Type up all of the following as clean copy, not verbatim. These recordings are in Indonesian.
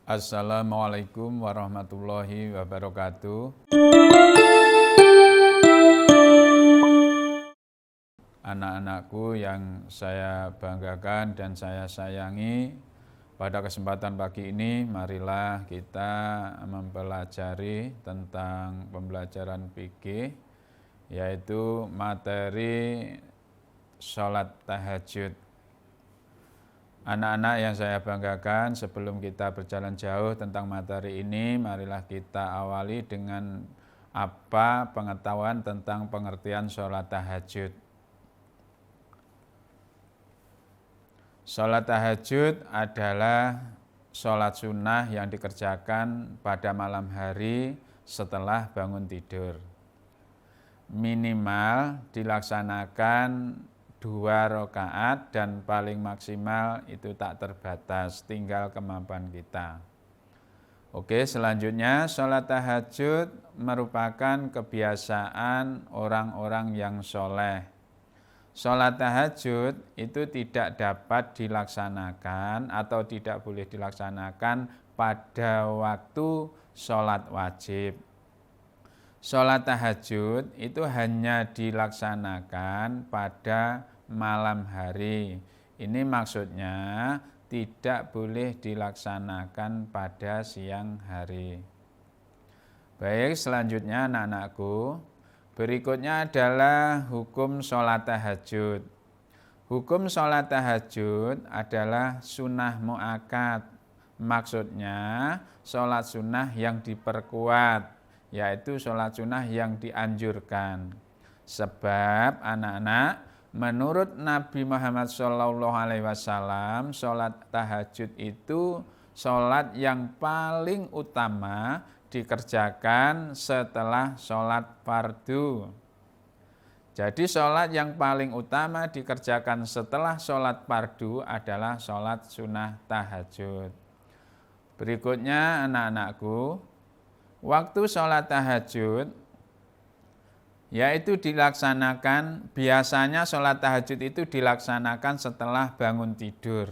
Assalamualaikum warahmatullahi wabarakatuh. Anak-anakku yang saya banggakan dan saya sayangi, pada kesempatan pagi ini marilah kita mempelajari tentang pembelajaran fikih, yaitu materi sholat tahajud. Anak-anak yang saya banggakan, sebelum kita berjalan jauh tentang materi ini, marilah kita awali dengan apa pengetahuan tentang pengertian sholat tahajud. Sholat tahajud adalah sholat sunnah yang dikerjakan pada malam hari setelah bangun tidur. Minimal dilaksanakan 2 rakaat dan paling maksimal itu tak terbatas, tinggal kemampuan kita. Oke, selanjutnya sholat tahajud merupakan kebiasaan orang-orang yang soleh. Sholat tahajud itu tidak dapat dilaksanakan atau tidak boleh dilaksanakan pada waktu sholat wajib. Sholat tahajud itu hanya dilaksanakan pada malam hari. Ini maksudnya tidak boleh dilaksanakan pada siang hari. Baik, selanjutnya anak-anakku, berikutnya adalah hukum sholat tahajud. Hukum sholat tahajud adalah sunnah mu'akkad. Maksudnya sholat sunnah yang diperkuat, yaitu sholat sunnah yang dianjurkan. Sebab anak-anak, menurut Nabi Muhammad SAW, sholat tahajud itu sholat yang paling utama dikerjakan setelah sholat fardu. Jadi sholat yang paling utama dikerjakan setelah sholat fardu adalah sholat sunnah tahajud. Berikutnya anak-anakku, waktu sholat tahajud yaitu dilaksanakan, biasanya sholat tahajud itu dilaksanakan setelah bangun tidur.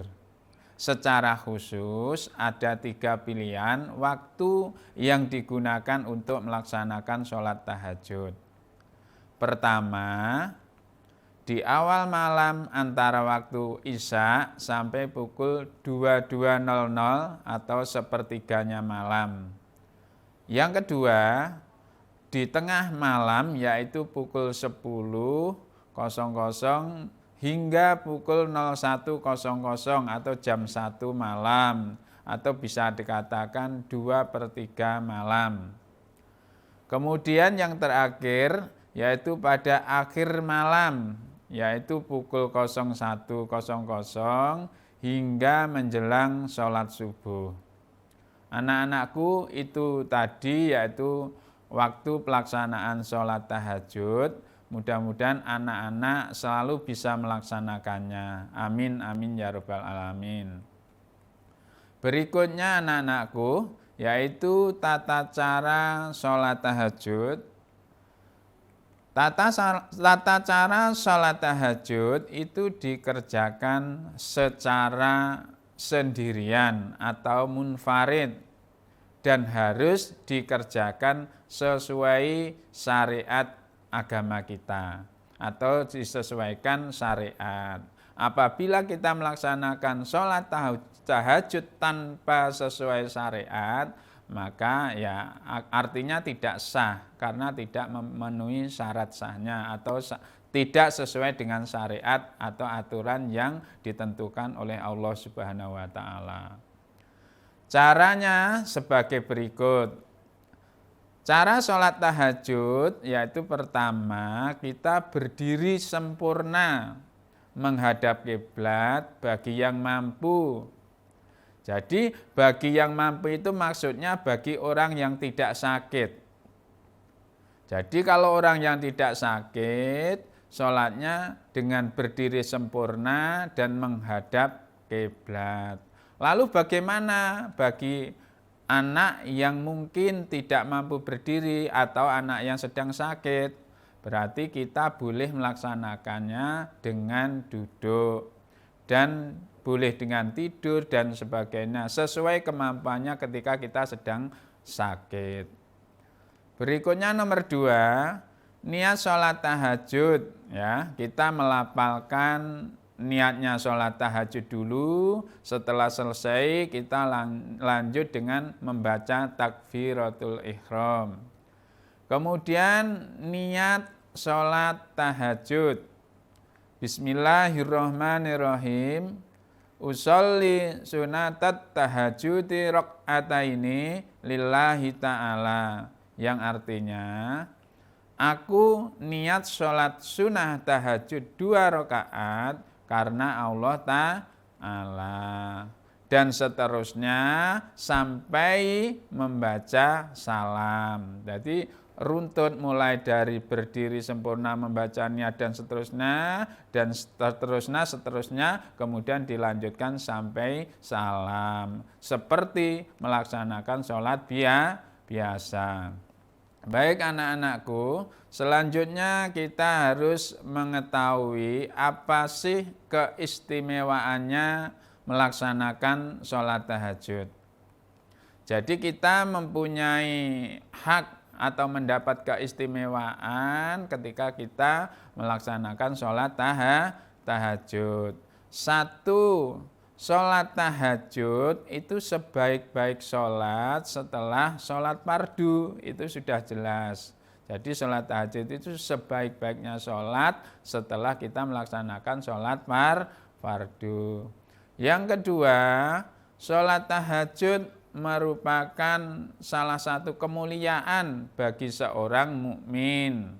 Secara khusus ada 3 pilihan waktu yang digunakan untuk melaksanakan sholat tahajud. Pertama, di awal malam antara waktu Isya sampai pukul 22.00 atau sepertiganya malam. Yang kedua, di tengah malam yaitu pukul 10.00 hingga pukul 01.00 atau jam 1 malam, atau bisa dikatakan 2/3 malam. Kemudian yang terakhir yaitu pada akhir malam, yaitu pukul 01.00 hingga menjelang sholat subuh. Anak-anakku, itu tadi yaitu waktu pelaksanaan sholat tahajud. Mudah-mudahan anak-anak selalu bisa melaksanakannya. Amin, amin ya rabbal alamin. Berikutnya anak-anakku, yaitu tata cara sholat tahajud. Tata cara sholat tahajud itu dikerjakan secara sendirian atau munfarid dan harus dikerjakan sesuai syariat agama kita atau disesuaikan syariat. Apabila kita melaksanakan sholat tahajud tanpa sesuai syariat, maka ya artinya tidak sah karena tidak memenuhi syarat sahnya atau tidak sesuai dengan syariat atau aturan yang ditentukan oleh Allah Subhanahu wa taala. Caranya sebagai berikut. Cara sholat tahajud yaitu pertama, kita berdiri sempurna menghadap kiblat bagi yang mampu. Jadi bagi yang mampu itu maksudnya bagi orang yang tidak sakit. Jadi kalau orang yang tidak sakit, sholatnya dengan berdiri sempurna dan menghadap kiblat. Lalu bagaimana bagi anak yang mungkin tidak mampu berdiri atau anak yang sedang sakit? Berarti kita boleh melaksanakannya dengan duduk. Dan boleh dengan tidur dan sebagainya, sesuai kemampuannya ketika kita sedang sakit. Berikutnya nomor 2, niat sholat tahajud. Ya, kita melafalkan niatnya sholat tahajud dulu. Setelah selesai kita lanjut dengan membaca takbiratul ihram. Kemudian niat sholat tahajud. Bismillahirrahmanirrahim. Usolli sunatat tahajudi raq'ataini lillahi ta'ala. Yang artinya, aku niat sholat sunnah tahajud 2 rakaat karena Allah Ta'ala. Dan seterusnya sampai membaca salam. Jadi runtut mulai dari berdiri sempurna, membaca niat dan seterusnya, kemudian dilanjutkan sampai salam. Seperti melaksanakan sholat biasa. Baik anak-anakku, selanjutnya kita harus mengetahui apa sih keistimewaannya melaksanakan sholat tahajud. Jadi kita mempunyai hak atau mendapat keistimewaan ketika kita melaksanakan sholat tahajud. 1. Sholat tahajud itu sebaik-baik sholat setelah sholat fardu, itu sudah jelas. Jadi sholat tahajud itu sebaik-baiknya sholat setelah kita melaksanakan sholat fardu. Yang kedua, sholat tahajud merupakan salah satu kemuliaan bagi seorang mukmin.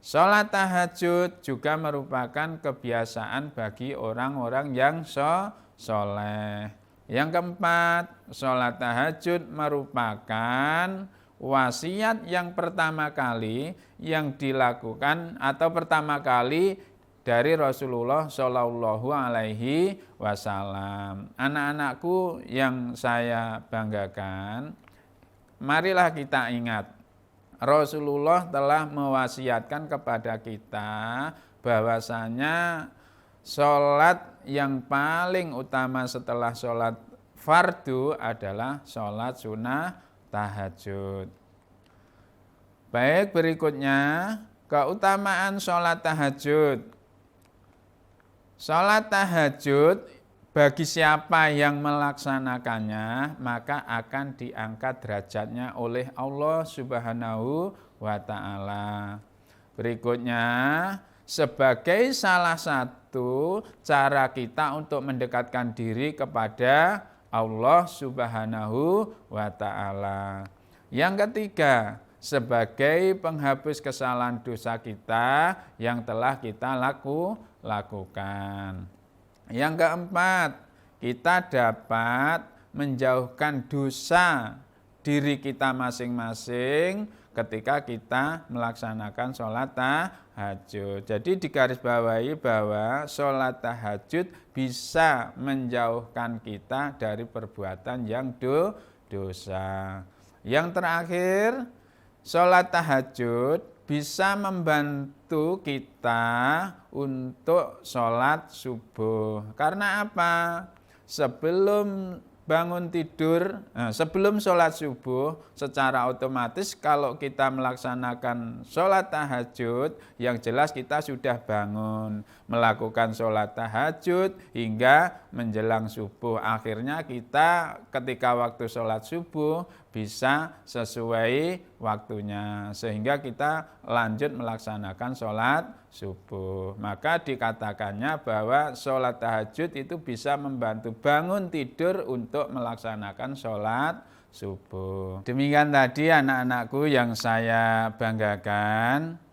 Sholat tahajud juga merupakan kebiasaan bagi orang-orang yang soleh. Yang keempat, sholat tahajud merupakan wasiat yang pertama kali yang dilakukan atau pertama kali dari Rasulullah Shallallahu Alaihi Wasallam. Anak-anakku yang saya banggakan, marilah kita ingat, Rasulullah telah mewasiatkan kepada kita bahwasanya sholat yang paling utama setelah sholat fardu adalah sholat sunnah tahajud. Baik, berikutnya keutamaan sholat tahajud. Sholat tahajud bagi siapa yang melaksanakannya maka akan diangkat derajatnya oleh Allah Subhanahu wa Ta'ala. Berikutnya, sebagai salah satu cara kita untuk mendekatkan diri kepada Allah Subhanahu wa Ta'ala. Yang ketiga, sebagai penghapus kesalahan dosa kita yang telah kita lakukan. Yang keempat, kita dapat menjauhkan dosa diri kita masing-masing ketika kita melaksanakan sholat tahajud. Jadi digarisbawahi bahwa sholat tahajud bisa menjauhkan kita dari perbuatan yang dosa. Yang terakhir, sholat tahajud bisa membantu kita untuk sholat subuh. Karena apa? Sebelum bangun tidur, sebelum sholat subuh, secara otomatis kalau kita melaksanakan sholat tahajud, yang jelas kita sudah bangun, melakukan sholat tahajud hingga menjelang subuh. Akhirnya kita ketika waktu sholat subuh bisa sesuai waktunya, sehingga kita lanjut melaksanakan sholat subuh. Maka dikatakannya bahwa sholat tahajud itu bisa membantu bangun tidur untuk melaksanakan sholat subuh. Demikian tadi anak-anakku yang saya banggakan,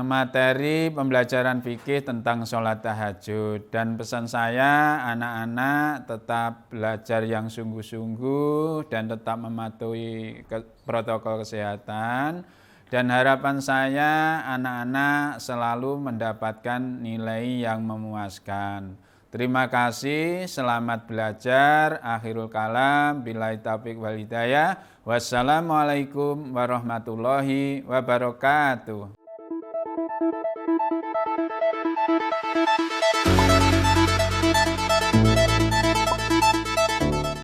materi pembelajaran fikih tentang sholat tahajud. Dan pesan saya, anak-anak tetap belajar yang sungguh-sungguh dan tetap mematuhi protokol kesehatan. Dan harapan saya, anak-anak selalu mendapatkan nilai yang memuaskan. Terima kasih, selamat belajar. Akhirul kalam, billahi taufiq wal hidayah. Wassalamualaikum warahmatullahi wabarakatuh.